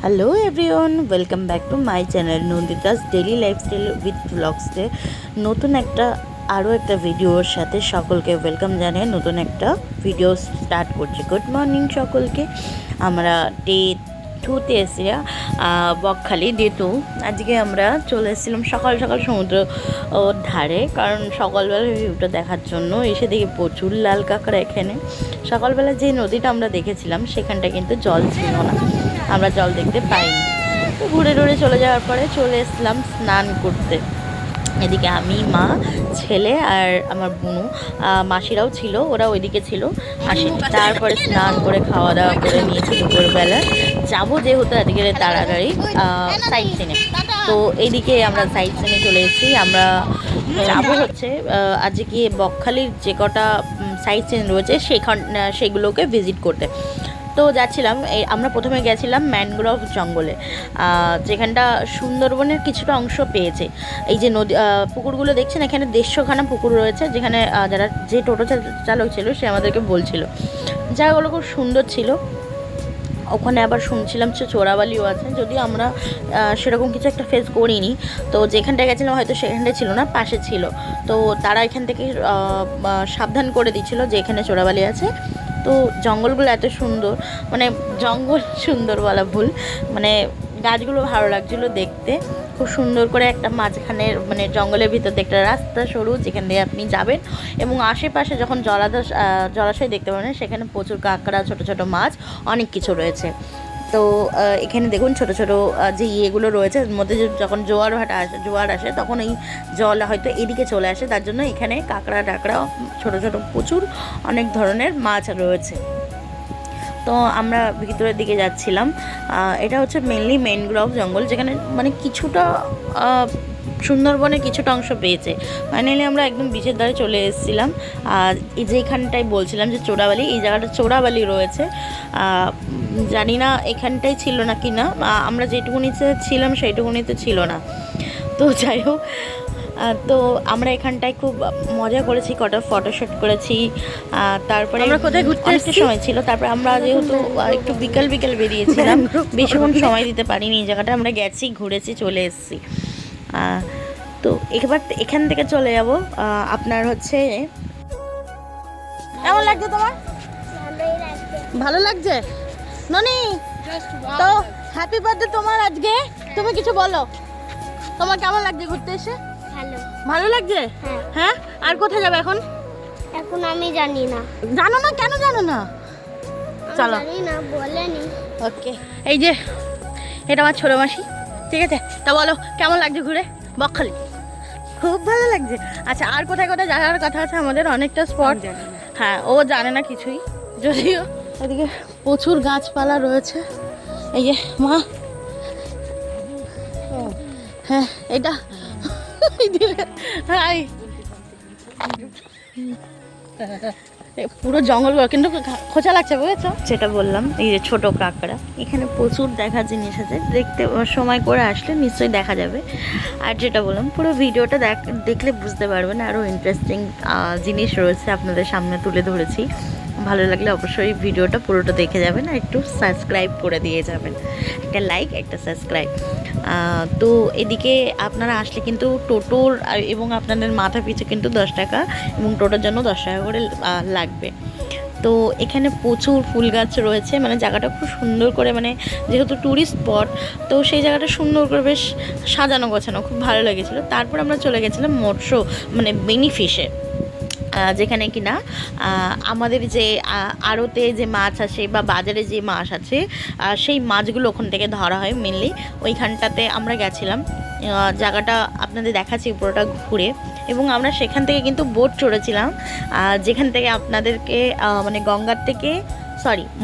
Hello everyone, welcome back to my channel Nandita's daily lifestyle with ব্লগসে নতুন আরও একটা ভিডিওর সাথে সকলকে ওয়েলকাম জানিয়ে নতুন একটা ভিডিও স্টার্ট করছি। গুড মর্নিং সকলকে। আমরা ডে 2তে এসে বকখালি ডে 2 আজকে আমরা চলে এসেছিলাম সকাল সকাল সমুদ্র ধারে, কারণ সকালবেলা ভিউটা দেখার জন্য। এসে দেখি প্রচুর লাল কাঁকড়া এখানে। সকালবেলা যে নদীটা আমরা দেখেছিলাম সেখানটা কিন্তু জল ছিল না, আমরা জল দেখতে পাইনি। তো ঘুরে ঘুরে চলে যাওয়ার পরে চলে এসলাম স্নান করতে। এদিকে আমি, মা, ছেলে আর আমার বোনু, মাসিরাও ছিল, ওরা ওইদিকে ছিল আসেনি। তারপরে স্নান করে খাওয়া দাওয়া করে নিয়েছি। দুপুরবেলা যাবো যেহেতু আজকে তাড়াতাড়ি সাইট সিনে, তো এইদিকে আমরা সাইট সিনে চলে এসেছি। আমরা যাবো হচ্ছে আজকে বকখালির যে কটা সাইট সিন রয়েছে সেগুলোকে ভিজিট করতে। তো যাচ্ছিলাম, আমরা প্রথমে গেছিলাম ম্যানগ্রোভ জঙ্গলে, যেখানটা সুন্দরবনের কিছুটা অংশ পেয়েছে। এই যে নদী পুকুরগুলো দেখছেন, এখানে 150খানা পুকুর রয়েছে, যেখানে যে টোটো চালক ছিল সে আমাদেরকে বলছিল জায়গাগুলো খুব সুন্দর ছিল। ওখানে আবার শুনছিলাম চোরাবালিও আছে, যদিও আমরা সেরকম কিছু একটা ফেস করিনি। তো যেখানটা গেছিলাম হয়তো সেখানটায় ছিল না, পাশে ছিল। তো তারা এখান থেকে সাবধান করে দিচ্ছিল যে এখানে চোরাবালি আছে। তো জঙ্গলগুলো এত সুন্দর, মানে জঙ্গল সুন্দর বলা ভুল, মানে গাছগুলো ভালো লাগছিলো দেখতে। খুব সুন্দর করে একটা মাঝখানের মানে জঙ্গলের ভিতর দিয়ে একটা রাস্তা সরু, যেখান দিয়ে আপনি যাবেন এবং আশেপাশে যখন জলাশয় দেখতে পাবেন সেখানে প্রচুর কাঁকড়া, ছোট ছোট মাছ, অনেক কিছু রয়েছে। তো এখানে দেখুন ছোট ছোট যে ইয়েগুলো রয়েছে, এর মধ্যে যখন জোয়ার আসে তখন এই জল হয়তো এদিকে চলে আসে, তার জন্য এখানে কাঁকড়া টাকড়া ছোট ছোট প্রচুর অনেক ধরনের মাছ রয়েছে। তো আমরা ভিতরের দিকে যাচ্ছিলাম। এটা হচ্ছে মেনলি ম্যানগ্রোভ জঙ্গল, যেখানে মানে কিছুটা সুন্দরবনের কিছুটা অংশ পেয়েছে। ফাইনালি আমরা একদম বিচের ধারে চলে এসেছিলাম। আর এই যে এখানটায় বলছিলাম যে চোরাবালি, এই জায়গাটা চোরাবালি রয়েছে। জানি না এখানটাই ছিল না কি না, আমরা যেটুকুনিতে ছিলাম সেইটুকুনিতে ছিল না। তো যাই হোক, তো আমরা এখানটায় খুব মজা করেছি, কটা ফটোশ্যুট করেছি। তারপরে আমরা কোথায় ঘুরতে অনেকটা সময় ছিল। তারপরে আমরা যেহেতু একটু বিকাল বেরিয়েছিলাম, বেশিক্ষণ সময় দিতে পারিনি। এই জায়গাটা আমরা গেছি, ঘুরেছি, চলে এসেছি। তো এবার এখান থেকে চলে যাব আপনার হচ্ছে, কেমন লাগছে তোমার? ভালো লাগছে ননি? তো হ্যাপি বার্থডে তোমার আজকে। তুমি কিছু বলো, তোমার কেমন লাগছে ঘুরতে এসে? ভালো লাগছে? হ্যাঁ। আর কোথায় যাবে এখন? এখন আমি জানি না। জানো না? কেন জানো না? চলো, জানি না, বলেনি। ওকে। এই যে এটা আমার ছোট মাসি, ঠিক আছে? তা বলো কেমন লাগছে ঘুরে বকখালি? খুব ভালো লাগছে। আচ্ছা, আর কোথায় কোথায় যাওয়ার কথা আছে আমাদের? অনেকটা স্পট। হ্যাঁ, ও জানে না কিছুই, যদিও এদিকে প্রচুর গাছপালা রয়েছে। এই যে মা, হ্যাঁ এটা হাই, পুরো জঙ্গল, কিন্তু খোঁচা লাগছে, বুঝেছো? যেটা বললাম, এই যে ছোট কাঁকড়া, এখানে প্রচুর দেখার জিনিস আছে, দেখতে সময় করে আসলে নিশ্চয়ই দেখা যাবে। আর যেটা বললাম, পুরো ভিডিওটা দেখলে বুঝতে পারবেন, আরও ইন্টারেস্টিং জিনিস রয়েছে আপনাদের সামনে তুলে ধরেছি। ভালো লাগলে অবশ্যই ভিডিওটা পুরোটা দেখে যাবেন, আর একটু সাবস্ক্রাইব করে দিয়ে যাবেন, একটা লাইক, একটা সাবস্ক্রাইব। তো এদিকে আপনারা আসলে কিন্তু টোটোর এবং আপনাদের মাথা পিছু কিন্তু 10 টাকা এবং টোটোর জন্য 10 টাকা করে লাগবে। তো এখানে প্রচুর ফুল গাছ রয়েছে, মানে জায়গাটা খুব সুন্দর করে, মানে যেহেতু ট্যুরিস্ট স্পট, তো সেই জায়গাটা সুন্দর করে বেশ সাজানো গোছানো, খুব ভালো লেগেছিলো। তারপর আমরা চলে গেছিলাম মানে বেনিফিশে, যেখানে কিনা আমাদের যে আড়তে যে মাছ আসে বা বাজারে যে মাছ আছে, সেই মাছগুলো ওখান থেকে ধরা হয় মেনলি। ওইখানটাতে আমরা গেছিলাম, জায়গাটা আপনাদের দেখাচ্ছি পুরোটা ঘুরে। এবং আমরা সেখান থেকে কিন্তু বোট চড়েছিলাম, যেখান থেকে আপনাদেরকে মানে গঙ্গার থেকে,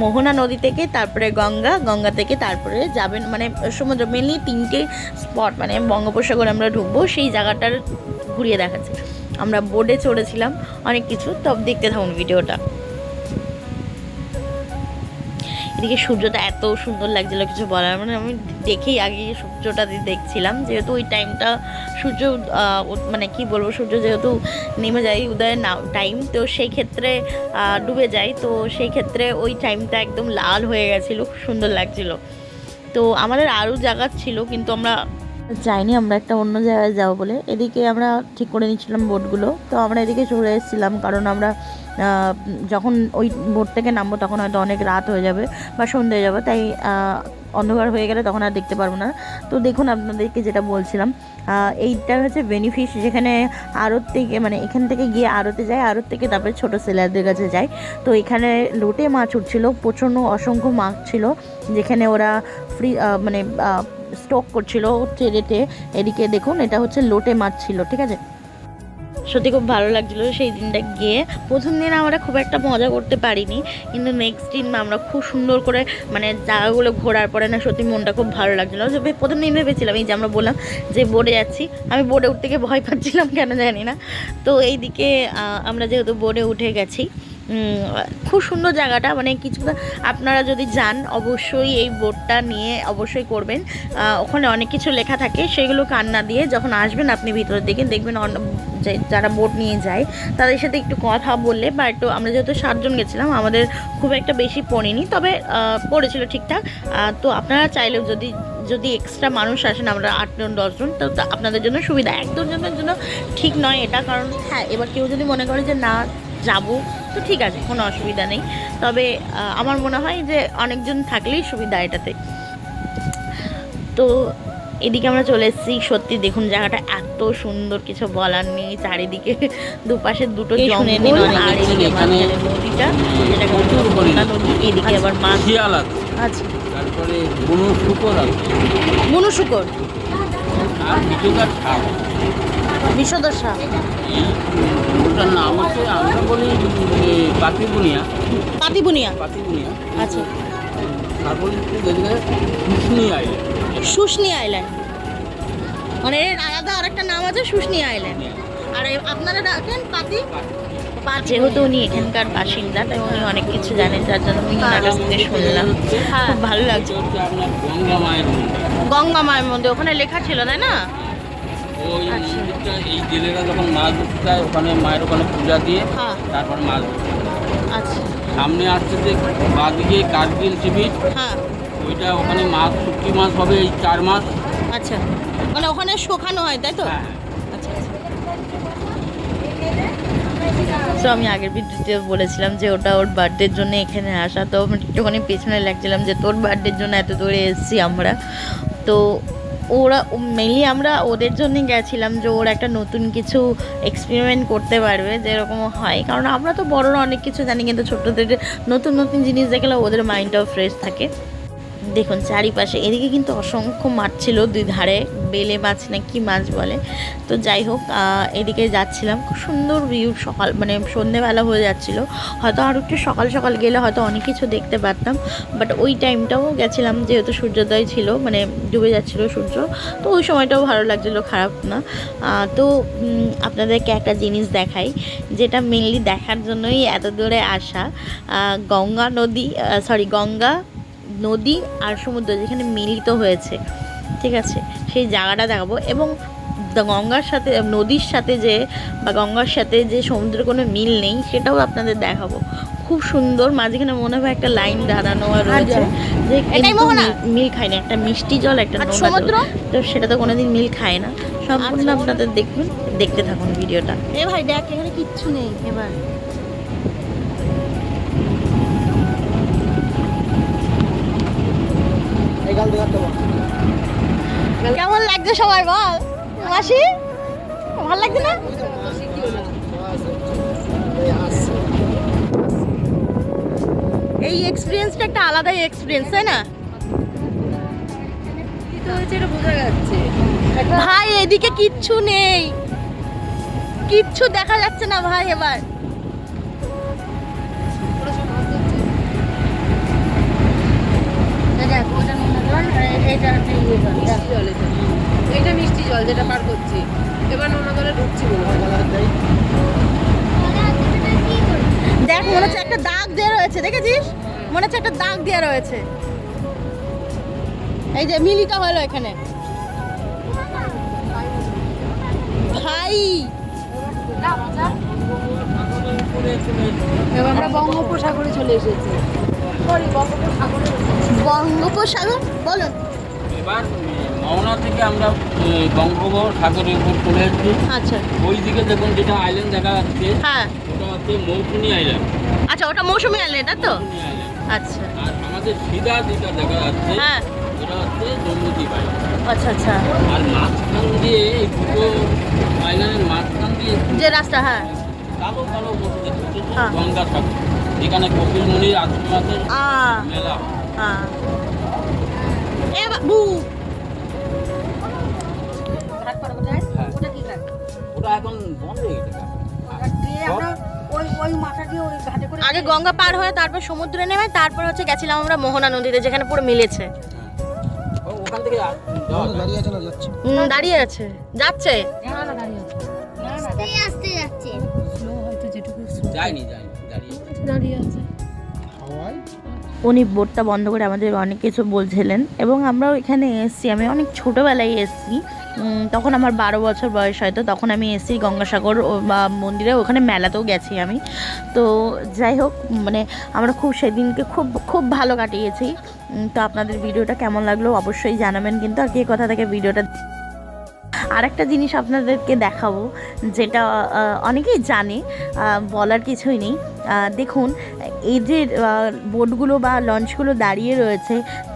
মোহনা নদী থেকে, তারপরে গঙ্গা থেকে তারপরে যাবেন, মানে সমুদ্র, মেনলি 3টে স্পট, মানে বঙ্গোপসাগরে আমরা ঢুকবো, সেই জায়গাটার ঘুরিয়ে দেখাচ্ছে। আমরা বোটে চড়েছিলাম, অনেক কিছু। তো দেখতে থাকুন ভিডিওটা। এদিকে সূর্যটা এত সুন্দর লাগছিল, কিছু বলার, মানে আমি দেখেই আগে সূর্যটা দেখছিলাম, যেহেতু ওই টাইমটা সূর্য মানে কি বলবো, সূর্য যেহেতু নেমে যায় উদয়ের টাইম, তো সেই ক্ষেত্রে ডুবে যায়, তো সেই ক্ষেত্রে ওই টাইমটা একদম লাল হয়ে গেছিলো, খুব সুন্দর লাগছিলো। তো আমাদের আরও জায়গা ছিল কিন্তু আমরা যাইনি, আমরা একটা অন্য জায়গায় যাবো বলে এদিকে আমরা ঠিক করে নিচ্ছিলাম বোটগুলো। তো আমরা এদিকে চলে এসেছিলাম কারণ আমরা যখন ওই বোট থেকে নামবো তখন হয়তো অনেক রাত হয়ে যাবে বা সন্ধ্যে হয়ে যাবে, তাই অন্ধকার হয়ে গেলে তখন আর দেখতে পারবো না। তো দেখুন আপনাদেরকে যেটা বলছিলাম, এইটা হচ্ছে বেনিফিশ, যেখানে আড়ত থেকে মানে এখান থেকে গিয়ে আড়তে যায়, আড়ত থেকে তারপরে ছোটো সেলারদের কাছে যায়। তো এখানে লোটে মাছ উঠছিল, প্রচণ্ড অসংখ্য মাছ ছিল যেখানে ওরা ফ্রি মানে স্টক করছিল ট্রেতে। এদিকে দেখুন এটা হচ্ছে লোটে মাছ ছিল, ঠিক আছে। সত্যি খুব ভালো লাগছিলো সেই দিনটা গিয়ে। প্রথম দিন আমরা খুব একটা মজা করতে পারিনি, কিন্তু নেক্সট দিন আমরা খুব সুন্দর করে মানে জায়গাগুলো ঘোরার পরে না সত্যি মনটা খুব ভালো লাগছিলো। যে প্রথম দিন ভেবেছিলাম এই যে আমরা বললাম যে বোর্ডে যাচ্ছি, আমি বোর্ডে উঠতে গিয়ে ভয় পাচ্ছিলাম কেন জানি না। তো এইদিকে আমরা যেহেতু বোর্ডে উঠে গেছি, খুব সুন্দর জায়গাটা, মানে কিছুটা আপনারা যদি যান অবশ্যই এই বোটটা নিয়ে অবশ্যই করবেন। ওখানে অনেক কিছু লেখা থাকে, সেগুলো কান না দিয়ে যখন আসবেন আপনি ভিতরের দিকে দেখবেন যারা বোট নিয়ে যায় তাদের সাথে একটু কথা বললে বা একটু, আমরা যেহেতু 7 জন গেছিলাম আমাদের খুব একটা বেশি পড়েনি, তবে পড়েছিল ঠিকঠাক। তো আপনারা চাইলেও যদি এক্সট্রা মানুষ আসেন, আমরা 8 জন 10 জন, তো আপনাদের জন্য সুবিধা। 1-2 জনের জন্য ঠিক নয় এটা, কারণ হ্যাঁ এবার কেউ যদি মনে করে যে না যাবো তো ঠিক আছে, কোনো অসুবিধা নেই। তবে আমার মনে হয় যে অনেকজন থাকলেই সুবিধা এটাতে। তো এদিকে আমরা চলে এসেছি। সত্যি দেখুন জায়গাটা এত সুন্দর, কিছু বলার নেই। চারিদিকে দুপাশে দুটো জঙ্গল, আর এদিকে মাঝখানে নদীটা, যেটাকে গঙ্গা নদী। এদিকে আবার মাছ আছে, তারপরে বুনো শুকর আছে, বুনো শুকর আর বিজুগার সাপ, বিষধর সাপ। ওটার নাম হচ্ছে আমরা বলি পাতিবুনিয়া। পাতিবুনিয়া, পাতিবুনিয়া আচ্ছা। তারপরে দেখলে শুশনি আইল্যান্ড। শুশনি আইল্যান্ড মানে এর আলাদা আরেকটা নাম আছে শুশনি আইল্যান্ড, আর আপনারা ডাকেন পাতি। যেহেতু উনি এখানকার বাসিন্দা তাই উনি অনেক কিছু জানেন, যার জন্য আমি ওনার কাছ থেকে শুনলাম, খুব ভালো লাগছে। হচ্ছে আপনার গঙ্গা মায়ের মন্দির। গঙ্গা মায়ের মন্দির ওখানে লেখা ছিল তাই না? ওই মন্দিরটা এই জেলেরা যখন মাছ ধরতে যায় ওখানে মায়ের ওখানে পূজা দিয়ে হ্যাঁ, তারপর মাছ ধরতে যায়। আচ্ছা, সামনে আসছে যে বাদিকে কার্গিল সি বিচ, হ্যাঁ, ওইটা ওখানে মাছ শুটকি মাছ হবে এই 4 মাস। আচ্ছা, মানে ওখানে শোকানো হয় তাই তো? হ্যাঁ। আচ্ছা আচ্ছা। তো আমি আগের ভিডিওতে বলেছিলাম যে ওটা ওর বার্থডের জন্য এখানে আসা, তো একটুখানি পেছনে লাগছিলাম যে তোর বার্থডের জন্য এত দূরে এসেছি আমরা। তো ওরা মেনলি আমরা ওদের জন্যই গেছিলাম যে ওরা একটা নতুন কিছু এক্সপেরিমেন্ট করতে পারবে, যেরকম হয়, কারণ আমরা তো বড়রা অনেক কিছু জানি কিন্তু ছোটদের নতুন নতুন জিনিস দেখলে ওদের মাইন্ডটাও ফ্রেশ থাকে। দেখুন চারিপাশে এদিকে কিন্তু অসংখ্য মাছ ছিল, দুই ধারে বেলে মাছ না কি মাছ বলে। তো যাই হোক এদিকে যাচ্ছিলাম, খুব সুন্দর ভিউ। সকাল মানে সন্ধেবেলা হয়ে যাচ্ছিলো, হয়তো আর একটু সকাল সকাল গেলে হয়তো অনেক কিছু দেখতে পারতাম, বাট ওই টাইমটাও গেছিলাম যেহেতু সূর্যোদয় ছিল, মানে ডুবে যাচ্ছিলো সূর্য, তো ওই সময়টাও ভালো লাগছিলো, খারাপ না। তো আপনাদেরকে একটা জিনিস দেখাই, যেটা মেনলি দেখার জন্যই এত দূরে আসা। গঙ্গা নদী আর সমুদ্র যেখানে মিলিত হয়েছে, ঠিক আছে, সেই জায়গাটা দেখাবো। এবং গঙ্গার সাথে নদীর সাথে বা গঙ্গার সাথে যে সমুদ্রের কোনো মিল নেই সেটাও আপনাদের দেখাবো। খুব সুন্দর, মাঝখানে মনে হয় একটা লাইন দাঁড়ানো আর রয়েছে, যে মিল খায় না, একটা মিষ্টি জল একটা নোনা জল, তো সেটা তো কোনোদিন মিল খায় না। সম্পূর্ণ আপনাদের দেখতে থাকুন ভিডিওটা। এ ভাই দেখ এখানে কিচ্ছু নেই। এবার কেমন লাগছে সবাই বল মাসি, ভালো লাগছে না? এই এক্সপিরিয়েন্সটা একটা আলাদাই এক্সপিরিয়েন্স, তাই না ভাই? এদিকে কিচ্ছু নেই, কিচ্ছু দেখা যাচ্ছে না ভাই। এবার এটা মিষ্টি জল যেটা পার করছি, এবার নোনা জলে ঢুকছি দেখ, মনে হচ্ছে একটা দাগ দেওয়া রয়েছে, দেখেছিস? মনে হচ্ছে একটা দাগ দেওয়া রয়েছে। এই যে মিলিটা হলো এখানে ভাই। এবার আমরা বঙ্গোপসাগরে চলে এসেছি। বঙ্গোপসাগর বলুন। এবার মাওনা থেকে আমরা বঙ্গোপসাগরের উপর চলে এসেছি। আচ্ছা ওই দিকে দেখুন যেটা আইল্যান্ড দেখা যাচ্ছে, হ্যাঁ ওটা হচ্ছে মৌসুমী আইল্যান্ড। আচ্ছা ওটা মৌসুমী আইল্যান্ড, এটা তো মৌসুমী আইল্যান্ড। আচ্ছা আর আমাদের সিধা যেটা দেখা যাচ্ছে হ্যাঁ ওটা হচ্ছে জম্মুদ্বীপ আইল্যান্ড। আচ্ছা আচ্ছা আর মাঝখান দিয়ে এই দুটো আইল্যান্ডের মাঝখান দিয়ে যে রাস্তা, হ্যাঁ কালো কালো বসে দেখতে হ্যাঁ। গঙ্গা সাগর, এখানে কপিল মুনির আশ্রমাতের আ মেলা হয়। হ্যাঁ এ বাবু ঘাট পার কোথায়? হ্যাঁ। ওটা কি ঘাট? ওটা এখন বন্ধ হয়ে গেছে। ঘাট দিয়ে আমরা ওই মাথা দিয়ে ওই ঘাটে করে আগে গঙ্গা পার হয়ে তারপর সমুদ্রে নেমে তারপর হচ্ছে গেছিলাম আমরা মোহনা নদীতে, যেখানে পুরো মিলেছে। ওখান থেকে যাওয়া যায়। দাঁড়িয়ে আছে, যাচ্ছে। না না দাঁড়িয়ে আছে। না না এই আসতে যাচ্ছে। স্লো হয়তো যেটুকু যায়নি দাঁড়িয়ে আছে। উনি বোটটা বন্ধ করে আমাদের অনেক কিছু বলছিলেন এবং আমরাও এখানে এসেছি। আমি অনেক ছোটোবেলায় এসেছি, তখন আমার 12 বছর বয়স হয়তো, তখন আমি এসেছি গঙ্গাসাগর বা মন্দিরে, ওখানে মেলাতেও গেছি আমি। তো যাই হোক, মানে আমরা খুব সেদিনকে খুব খুব ভালো কাটিয়েছি। তো আপনাদের ভিডিওটা কেমন লাগলো অবশ্যই জানাবেন কিন্তু, আর কে কথা থেকে ভিডিওটা। আর একটা জিনিস আপনাদেরকে দেখাবো, যেটা অনেকেই জানে, বলার কিছুই নেই। দেখুন এই যে বোটগুলো বা লঞ্চগুলো দাঁড়িয়ে রয়েছে,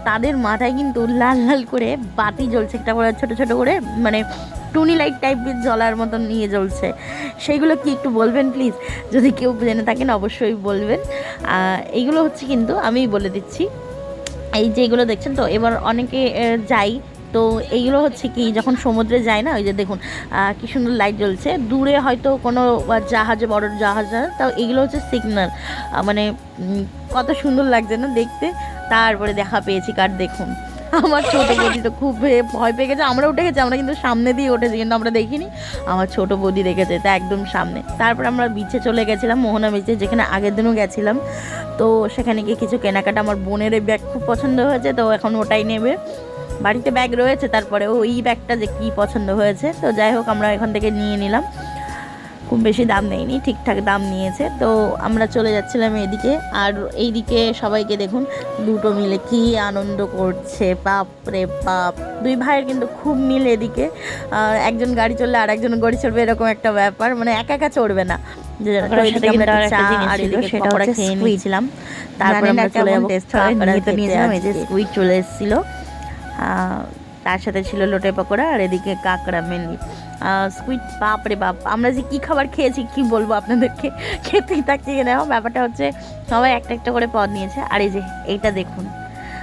তাদের মাথায় কিন্তু লাল লাল করে বাতি জ্বলছে, একটা করে ছোটো ছোটো করে, মানে টুনি লাইট টাইপের জ্বলার মতন নিয়ে জ্বলছে। সেইগুলো কি একটু বলবেন প্লিজ, যদি কেউ জেনে থাকেন অবশ্যই বলবেন। এইগুলো হচ্ছে কিন্তু আমি বলে দিচ্ছি, এই যেগুলো দেখছেন তো, এবার অনেকে যাই তো এইগুলো হচ্ছে কি, যখন সমুদ্রে যায় না, ওই যে দেখুন কি সুন্দর লাইট জ্বলছে, দূরে হয়তো কোনো জাহাজে, বড় জাহাজ, তাও এগুলো হচ্ছে সিগন্যাল। মানে কত সুন্দর লাগছে না দেখতে। তারপরে দেখা পেয়েছি কার, দেখুন আমার ছোটো বৌদি তো খুব ভয় পেয়ে গেছে। আমরা উঠে গেছি, আমরা কিন্তু সামনে দিয়ে উঠেছি, কিন্তু আমরা দেখিনি। আমার ছোটো বৌদি দেখেছে, তা একদম সামনে। তারপর আমরা বিচে চলে গেছিলাম, মোহনা বিচে, যেখানে আগের দিনও গেছিলাম। তো সেখানে গিয়ে কিছু কেনাকাটা, আমার বোনের এই ব্যাগ খুব পছন্দ হয়েছে, তো এখন ওটাই নেবে। বাড়িতে ব্যাগ রয়েছে, তারপরে ওই ব্যাগটা যে কী পছন্দ হয়েছে। তো যাই হোক, আমরা এখান থেকে নিয়ে নিলাম, খুব বেশি দাম নেয়নি, ঠিকঠাক দাম নিয়েছে। তো আমরা চলে যাচ্ছিলাম এদিকে, আর এইদিকে সবাইকে দেখুন দুটো মিলে কি আনন্দ করছে, বাপ রে বাপ। দুই ভাইয়ের কিন্তু খুব মিল এদিকে, একজন গাড়ি চললে আর একজন গাড়ি চড়বে, এরকম একটা ব্যাপার, মানে একা একা চড়বে না। নিয়েছিলাম, তারপরে আমরা চলে যাবো, স্কুইড চলে এসেছিলো, তার সাথে ছিল লোটে পকোড়া, আর এদিকে কাঁকড়া মেনলি স্কুইড। বাপ রে বাপ, আমরা যে কী খাবার খেয়েছি কি বলবো আপনাদেরকে, খেতেই থাকছি কিনা। ব্যাপারটা হচ্ছে সবাই একটা একটা করে পদ নিয়েছে। আর এই যে এইটা দেখুন,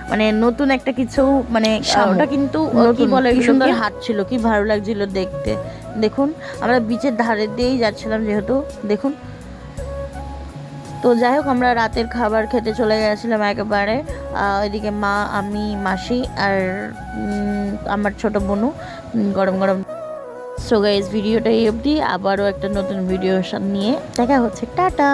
মানে নতুন একটা কিছু, মানে ওটা কিন্তু কি বলে, সুন্দর হাত ছিল, কি ভালো লাগছিল দেখতে। দেখুন আমরা বিচের ধারে দিয়েই যাচ্ছিলাম যেহেতু, দেখুন। তো যাই হোক, আমরা রাতের খাবার খেতে চলে গেছিলাম একেবারে। ওইদিকে মা, আমি, মাসি আর আমার ছোট বোনু গরম গরম। সো গাইস, ভিডিওটা এই অবধি, আবারও একটা নতুন ভিডিও নিয়ে দেখা হচ্ছে, টাটা।